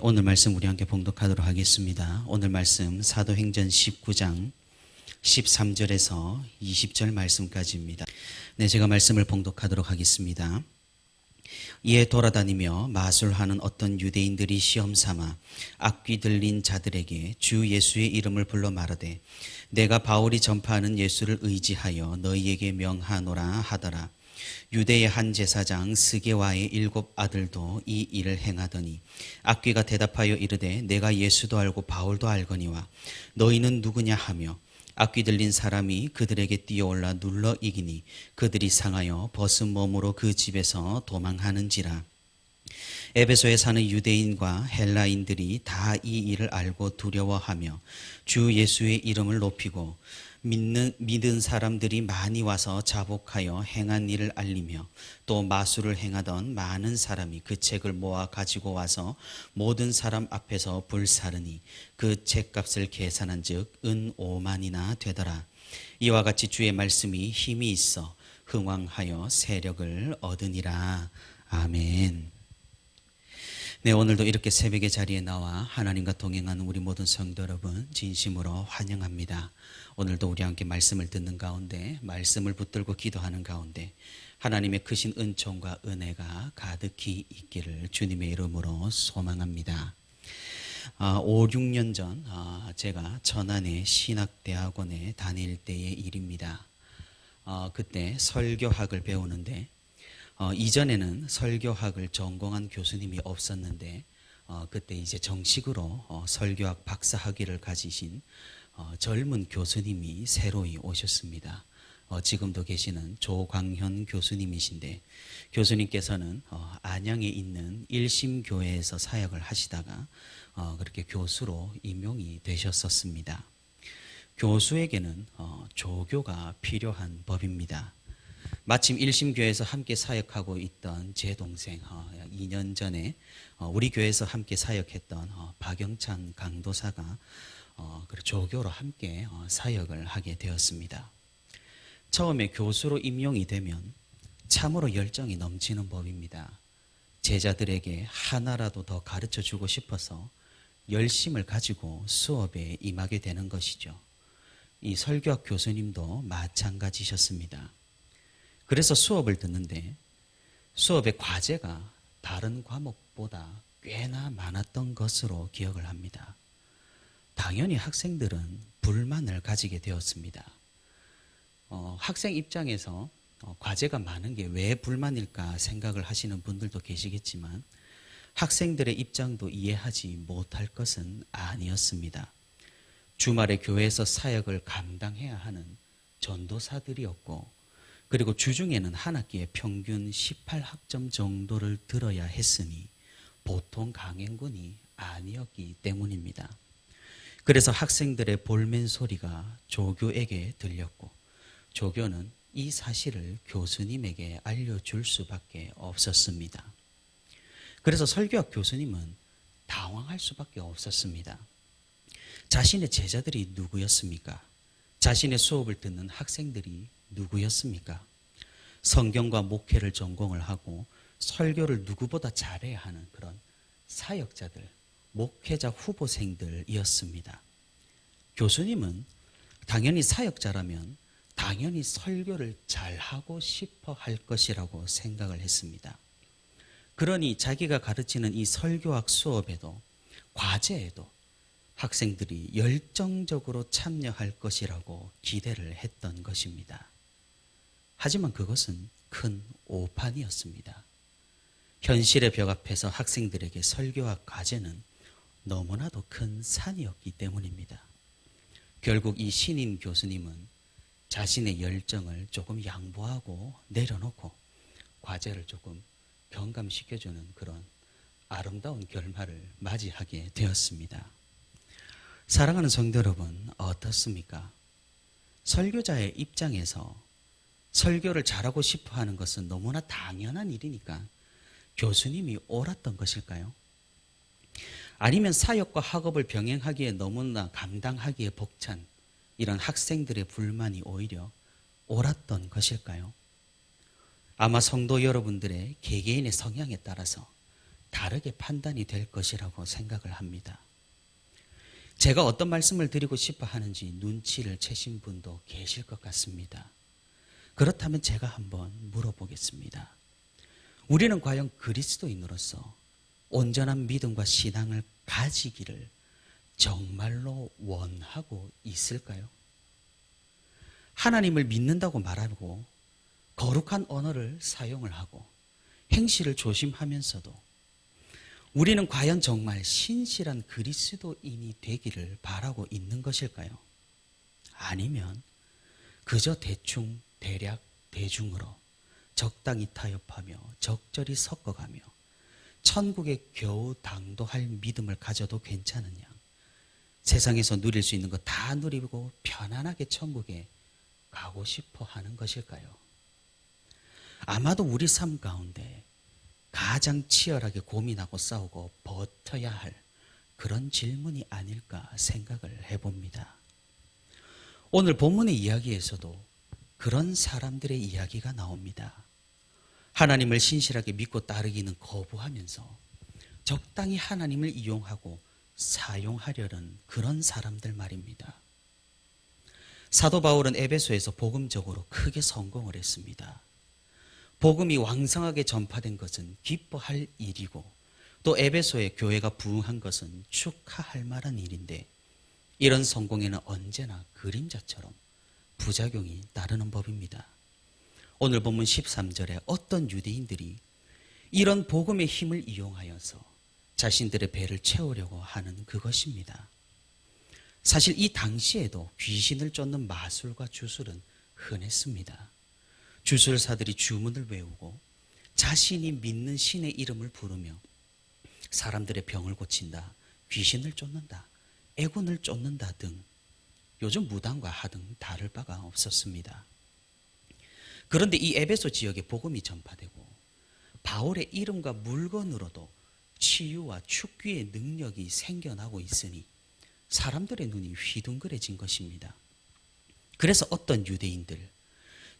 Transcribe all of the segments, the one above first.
오늘 말씀 우리 함께 봉독하도록 하겠습니다. 오늘 말씀 사도행전 19장 13절에서 20절 말씀까지입니다. 제가 말씀을 봉독하도록 하겠습니다. 이에 돌아다니며 마술하는 어떤 유대인들이 시험삼아 악귀 들린 자들에게 주 예수의 이름을 불러 말하되 내가 바울이 전파하는 예수를 의지하여 너희에게 명하노라 하더라. 유대의 한 제사장 스게와의 7 아들도 이 일을 행하더니 악귀가 대답하여 이르되 내가 예수도 알고 바울도 알거니와 너희는 누구냐 하며 악귀 들린 사람이 그들에게 뛰어올라 눌러 이기니 그들이 상하여 벗은 몸으로 그 집에서 도망하는지라. 에베소에 사는 유대인과 헬라인들이 다 이 일을 알고 두려워하며 주 예수의 이름을 높이고 믿은 사람들이 많이 와서 자복하여 행한 일을 알리며 또 마술을 행하던 많은 사람이 그 책을 모아 가지고 와서 모든 사람 앞에서 불사르니 그 책값을 계산한 즉 은 5만이나 되더라. 이와 같이 주의 말씀이 힘이 있어 흥왕하여 세력을 얻으니라. 아멘. 오늘도 이렇게 새벽의 자리에 나와 하나님과 동행하는 우리 모든 성도 여러분 진심으로 환영합니다. 오늘도 우리 함께 말씀을 듣는 가운데, 말씀을 붙들고 기도하는 가운데 하나님의 크신 은총과 은혜가 가득히 있기를 주님의 이름으로 소망합니다. 5, 6년 전 제가 천안의 신학대학원에 다닐 때의 일입니다. 그때 설교학을 배우는데 이전에는 설교학을 전공한 교수님이 없었는데 그때 이제 정식으로 설교학 박사학위를 가지신 젊은 교수님이 새로이 오셨습니다. 지금도 계시는 조광현 교수님이신데 교수님께서는 안양에 있는 일심교회에서 사역을 하시다가 그렇게 교수로 임용이 되셨었습니다. 교수에게는 조교가 필요한 법입니다. 마침 일심교회에서 함께 사역하고 있던 제 동생 2년 전에 우리 교회에서 함께 사역했던 박영찬 강도사가 조교로 함께 사역을 하게 되었습니다. 처음에 교수로 임용이 되면 참으로 열정이 넘치는 법입니다. 제자들에게 하나라도 더 가르쳐 주고 싶어서 열심을 가지고 수업에 임하게 되는 것이죠. 이 설교학 교수님도 마찬가지셨습니다. 그래서 수업을 듣는데 수업의 과제가 다른 과목보다 꽤나 많았던 것으로 기억을 합니다. 당연히 학생들은 불만을 가지게 되었습니다. 학생 입장에서 과제가 많은 게 왜 불만일까 생각을 하시는 분들도 계시겠지만 학생들의 입장도 이해하지 못할 것은 아니었습니다. 주말에 교회에서 사역을 감당해야 하는 전도사들이었고 그리고 주중에는 한 학기에 평균 18학점 정도를 들어야 했으니 보통 강행군이 아니었기 때문입니다. 그래서 학생들의 볼멘 소리가 조교에게 들렸고 조교는 이 사실을 교수님에게 알려줄 수밖에 없었습니다. 그래서 설교학 교수님은 당황할 수밖에 없었습니다. 자신의 제자들이 누구였습니까? 자신의 수업을 듣는 학생들이 누구였습니까? 성경과 목회를 전공을 하고 설교를 누구보다 잘해야 하는 그런 사역자들, 목회자 후보생들이었습니다. 교수님은 당연히 사역자라면 당연히 설교를 잘하고 싶어 할 것이라고 생각을 했습니다. 그러니 자기가 가르치는 이 설교학 수업에도 과제에도 학생들이 열정적으로 참여할 것이라고 기대를 했던 것입니다. 하지만 그것은 큰 오판이었습니다. 현실의 벽 앞에서 학생들에게 설교학 과제는 너무나도 큰 산이었기 때문입니다. 결국 이 신인 교수님은 자신의 열정을 조금 양보하고 내려놓고 과제를 조금 경감시켜주는 그런 아름다운 결말을 맞이하게 되었습니다. 사랑하는 성도 여러분, 어떻습니까? 설교자의 입장에서 설교를 잘하고 싶어 하는 것은 너무나 당연한 일이니까 교수님이 옳았던 것일까요? 아니면 사역과 학업을 병행하기에 너무나 감당하기에 벅찬 이런 학생들의 불만이 오히려 옳았던 것일까요? 아마 성도 여러분들의 개개인의 성향에 따라서 다르게 판단이 될 것이라고 생각을 합니다. 제가 어떤 말씀을 드리고 싶어 하는지 눈치를 채신 분도 계실 것 같습니다. 그렇다면 제가 한번 물어보겠습니다. 우리는 과연 그리스도인으로서 온전한 믿음과 신앙을 가지기를 정말로 원하고 있을까요? 하나님을 믿는다고 말하고 거룩한 언어를 사용을 하고 행실을 조심하면서도 우리는 과연 정말 신실한 그리스도인이 되기를 바라고 있는 것일까요? 아니면 그저 대충 대략 대중으로 적당히 타협하며 적절히 섞어가며 천국에 겨우 당도할 믿음을 가져도 괜찮으냐, 세상에서 누릴 수 있는 거 다 누리고 편안하게 천국에 가고 싶어 하는 것일까요? 아마도 우리 삶 가운데 가장 치열하게 고민하고 싸우고 버텨야 할 그런 질문이 아닐까 생각을 해봅니다. 오늘 본문의 이야기에서도 그런 사람들의 이야기가 나옵니다. 하나님을 신실하게 믿고 따르기는 거부하면서 적당히 하나님을 이용하고 사용하려는 그런 사람들 말입니다. 사도 바울은 에베소에서 복음적으로 크게 성공을 했습니다. 복음이 왕성하게 전파된 것은 기뻐할 일이고 또 에베소의 교회가 부흥한 것은 축하할 만한 일인데 이런 성공에는 언제나 그림자처럼 부작용이 따르는 법입니다. 오늘 본문 13절에 어떤 유대인들이 이런 복음의 힘을 이용하여서 자신들의 배를 채우려고 하는 그것입니다. 사실 이 당시에도 귀신을 쫓는 마술과 주술은 흔했습니다. 주술사들이 주문을 외우고 자신이 믿는 신의 이름을 부르며 사람들의 병을 고친다, 귀신을 쫓는다, 애군을 쫓는다 등 요즘 무당과 하등 다를 바가 없었습니다. 그런데 이 에베소 지역에 복음이 전파되고 바울의 이름과 물건으로도 치유와 축귀의 능력이 생겨나고 있으니 사람들의 눈이 휘둥그레진 것입니다. 그래서 어떤 유대인들,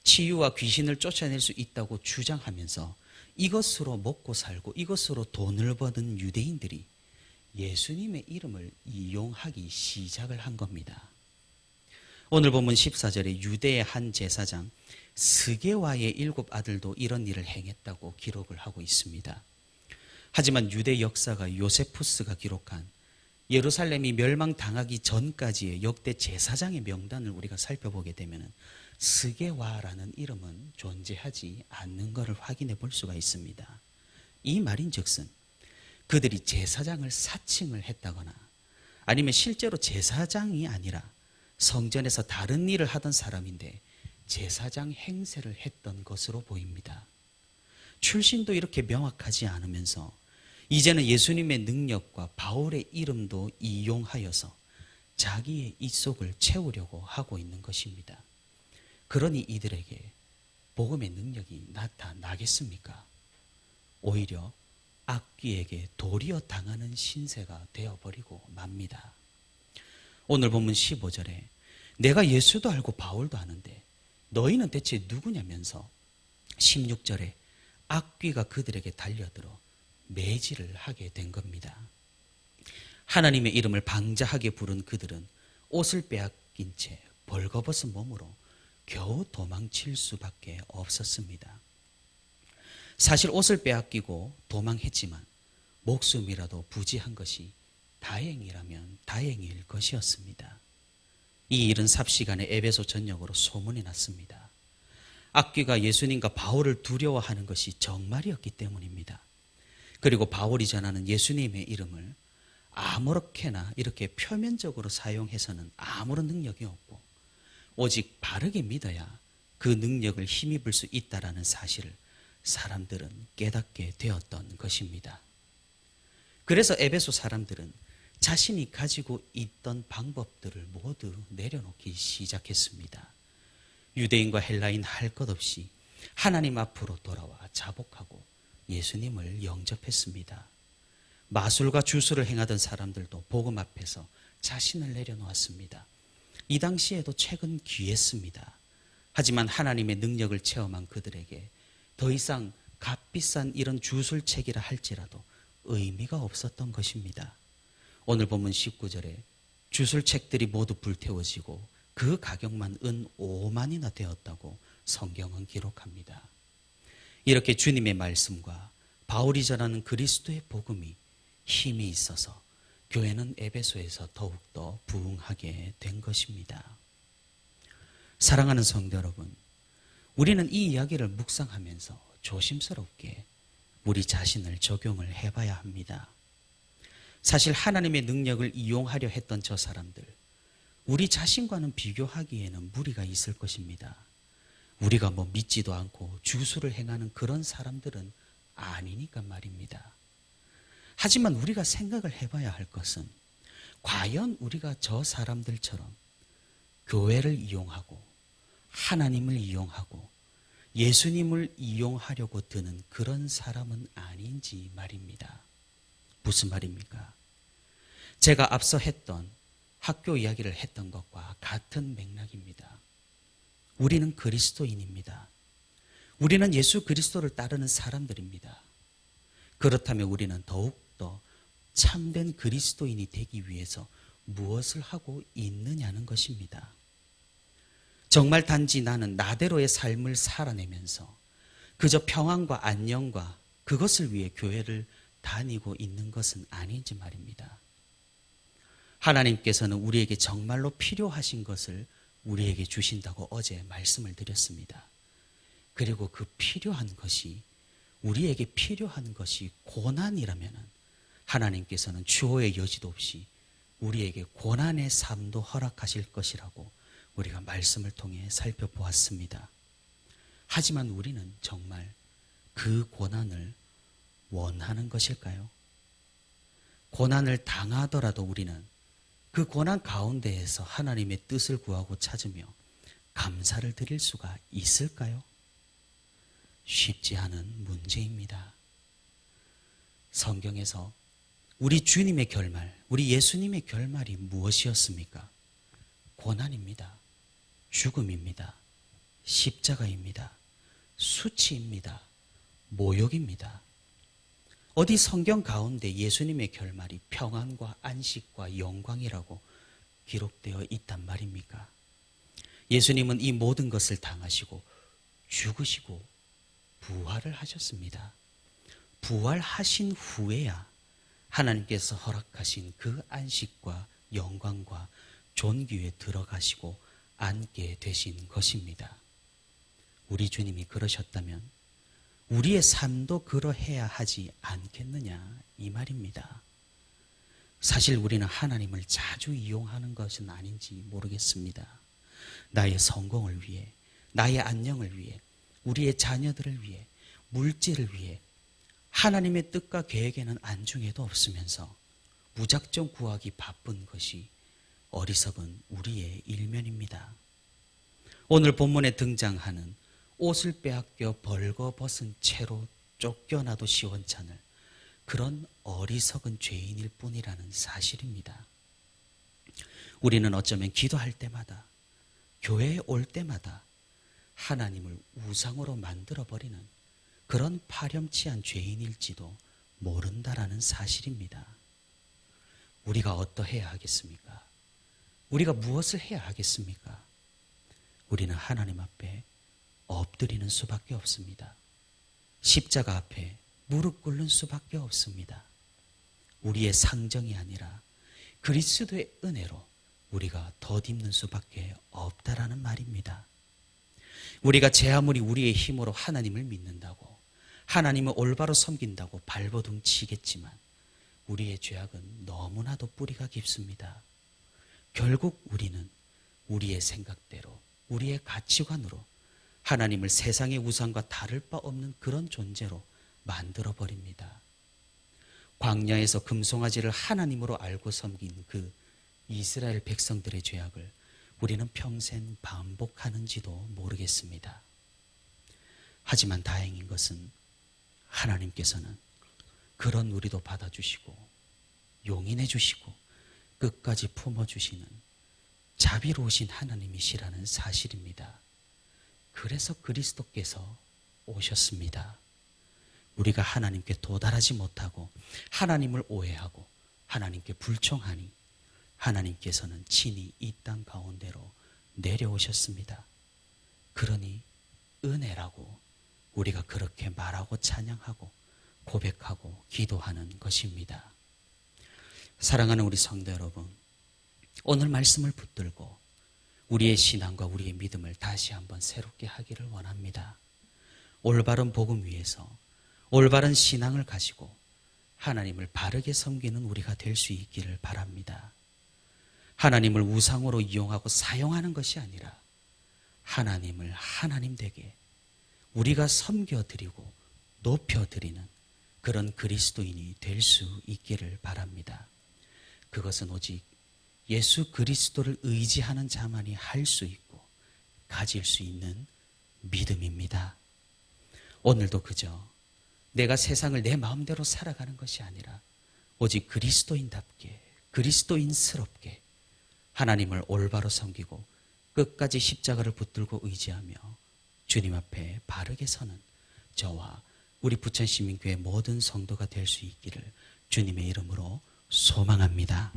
치유와 귀신을 쫓아낼 수 있다고 주장하면서 이것으로 먹고 살고 이것으로 돈을 버는 유대인들이 예수님의 이름을 이용하기 시작을 한 겁니다. 오늘 본문 14절에 유대의 한 제사장 스게와의 7 아들도 이런 일을 행했다고 기록을 하고 있습니다. 하지만 유대 역사가 요세푸스가 기록한 예루살렘이 멸망당하기 전까지의 역대 제사장의 명단을 우리가 살펴보게 되면 스게와라는 이름은 존재하지 않는 것을 확인해 볼 수가 있습니다. 이 말인즉슨 그들이 제사장을 사칭을 했다거나 아니면 실제로 제사장이 아니라 성전에서 다른 일을 하던 사람인데 제사장 행세를 했던 것으로 보입니다. 출신도 이렇게 명확하지 않으면서 이제는 예수님의 능력과 바울의 이름도 이용하여서 자기의 입속을 채우려고 하고 있는 것입니다. 그러니 이들에게 복음의 능력이 나타나겠습니까? 오히려 악귀에게 도리어 당하는 신세가 되어버리고 맙니다. 오늘 본문 15절에 내가 예수도 알고 바울도 아는데 너희는 대체 누구냐면서 16절에 악귀가 그들에게 달려들어 매질을 하게 된 겁니다. 하나님의 이름을 방자하게 부른 그들은 옷을 빼앗긴 채 벌거벗은 몸으로 겨우 도망칠 수밖에 없었습니다. 사실 옷을 빼앗기고 도망했지만 목숨이라도 부지한 것이 다행이라면 다행일 것이었습니다. 이 일은 삽시간에 에베소 전역으로 소문이 났습니다. 악귀가 예수님과 바울을 두려워하는 것이 정말이었기 때문입니다. 그리고 바울이 전하는 예수님의 이름을 아무렇게나 이렇게 표면적으로 사용해서는 아무런 능력이 없고 오직 바르게 믿어야 그 능력을 힘입을 수 있다라는 사실을 사람들은 깨닫게 되었던 것입니다. 그래서 에베소 사람들은 자신이 가지고 있던 방법들을 모두 내려놓기 시작했습니다. 유대인과 헬라인 할 것 없이 하나님 앞으로 돌아와 자복하고 예수님을 영접했습니다. 마술과 주술을 행하던 사람들도 복음 앞에서 자신을 내려놓았습니다. 이 당시에도 책은 귀했습니다. 하지만 하나님의 능력을 체험한 그들에게 더 이상 값비싼 이런 주술책이라 할지라도 의미가 없었던 것입니다. 오늘 본문 19절에 주술책들이 모두 불태워지고 그 가격만 은 5만이나 되었다고 성경은 기록합니다. 이렇게 주님의 말씀과 바울이 전하는 그리스도의 복음이 힘이 있어서 교회는 에베소에서 더욱더 부흥하게 된 것입니다. 사랑하는 성도 여러분, 우리는 이 이야기를 묵상하면서 조심스럽게 우리 자신을 적용을 해봐야 합니다. 사실 하나님의 능력을 이용하려 했던 저 사람들, 우리 자신과는 비교하기에는 무리가 있을 것입니다. 우리가 믿지도 않고 주술을 행하는 그런 사람들은 아니니까 말입니다. 하지만 우리가 생각을 해봐야 할 것은 과연 우리가 저 사람들처럼 교회를 이용하고 하나님을 이용하고 예수님을 이용하려고 드는 그런 사람은 아닌지 말입니다. 무슨 말입니까? 제가 앞서 했던 학교 이야기를 했던 것과 같은 맥락입니다. 우리는 그리스도인입니다. 우리는 예수 그리스도를 따르는 사람들입니다. 그렇다면 우리는 더욱더 참된 그리스도인이 되기 위해서 무엇을 하고 있느냐는 것입니다. 정말 단지 나는 나대로의 삶을 살아내면서 그저 평안과 안녕과 그것을 위해 교회를 다니고 있는 것은 아닌지 말입니다. 하나님께서는 우리에게 정말로 필요하신 것을 우리에게 주신다고 어제 말씀을 드렸습니다. 그리고 그 필요한 것이 우리에게 필요한 것이 고난이라면 하나님께서는 추호의 여지도 없이 우리에게 고난의 삶도 허락하실 것이라고 우리가 말씀을 통해 살펴보았습니다. 하지만 우리는 정말 그 고난을 원하는 것일까요? 고난을 당하더라도 우리는 그 고난 가운데에서 하나님의 뜻을 구하고 찾으며 감사를 드릴 수가 있을까요? 쉽지 않은 문제입니다. 성경에서 우리 주님의 결말, 우리 예수님의 결말이 무엇이었습니까? 고난입니다. 죽음입니다. 십자가입니다. 수치입니다. 모욕입니다. 어디 성경 가운데 예수님의 결말이 평안과 안식과 영광이라고 기록되어 있단 말입니까? 예수님은 이 모든 것을 당하시고 죽으시고 부활을 하셨습니다. 부활하신 후에야 하나님께서 허락하신 그 안식과 영광과 존귀에 들어가시고 앉게 되신 것입니다. 우리 주님이 그러셨다면 우리의 삶도 그러해야 하지 않겠느냐 이 말입니다. 사실 우리는 하나님을 자주 이용하는 것은 아닌지 모르겠습니다. 나의 성공을 위해, 나의 안녕을 위해, 우리의 자녀들을 위해, 물질을 위해 하나님의 뜻과 계획에는 안중에도 없으면서 무작정 구하기 바쁜 것이 어리석은 우리의 일면입니다. 오늘 본문에 등장하는 옷을 빼앗겨 벌거벗은 채로 쫓겨나도 시원찮을 그런 어리석은 죄인일 뿐이라는 사실입니다. 우리는 어쩌면 기도할 때마다, 교회에 올 때마다 하나님을 우상으로 만들어버리는 그런 파렴치한 죄인일지도 모른다라는 사실입니다. 우리가 어떠해야 하겠습니까? 우리가 무엇을 해야 하겠습니까? 우리는 하나님 앞에 엎드리는 수밖에 없습니다. 십자가 앞에 무릎 꿇는 수밖에 없습니다. 우리의 상정이 아니라 그리스도의 은혜로 우리가 덧입는 수밖에 없다라는 말입니다. 우리가 제 아무리 우리의 힘으로 하나님을 믿는다고, 하나님을 올바로 섬긴다고 발버둥 치겠지만 우리의 죄악은 너무나도 뿌리가 깊습니다. 결국 우리는 우리의 생각대로, 우리의 가치관으로 하나님을 세상의 우상과 다를 바 없는 그런 존재로 만들어버립니다. 광야에서 금송아지를 하나님으로 알고 섬긴 그 이스라엘 백성들의 죄악을 우리는 평생 반복하는지도 모르겠습니다. 하지만 다행인 것은 하나님께서는 그런 우리도 받아주시고 용인해 주시고 끝까지 품어주시는 자비로우신 하나님이시라는 사실입니다. 그래서 그리스도께서 오셨습니다. 우리가 하나님께 도달하지 못하고 하나님을 오해하고 하나님께 불충하니 하나님께서는 친히 이 땅 가운데로 내려오셨습니다. 그러니 은혜라고 우리가 그렇게 말하고 찬양하고 고백하고 기도하는 것입니다. 사랑하는 우리 성도 여러분, 오늘 말씀을 붙들고 우리의 신앙과 우리의 믿음을 다시 한번 새롭게 하기를 원합니다. 올바른 복음 위에서 올바른 신앙을 가지고 하나님을 바르게 섬기는 우리가 될 수 있기를 바랍니다. 하나님을 우상으로 이용하고 사용하는 것이 아니라 하나님을 하나님 되게 우리가 섬겨드리고 높여드리는 그런 그리스도인이 될 수 있기를 바랍니다. 그것은 오직 예수 그리스도를 의지하는 자만이 할 수 있고 가질 수 있는 믿음입니다. 오늘도 그저 내가 세상을 내 마음대로 살아가는 것이 아니라 오직 그리스도인답게 그리스도인스럽게 하나님을 올바로 섬기고 끝까지 십자가를 붙들고 의지하며 주님 앞에 바르게 서는 저와 우리 부천시민교회 모든 성도가 될 수 있기를 주님의 이름으로 소망합니다.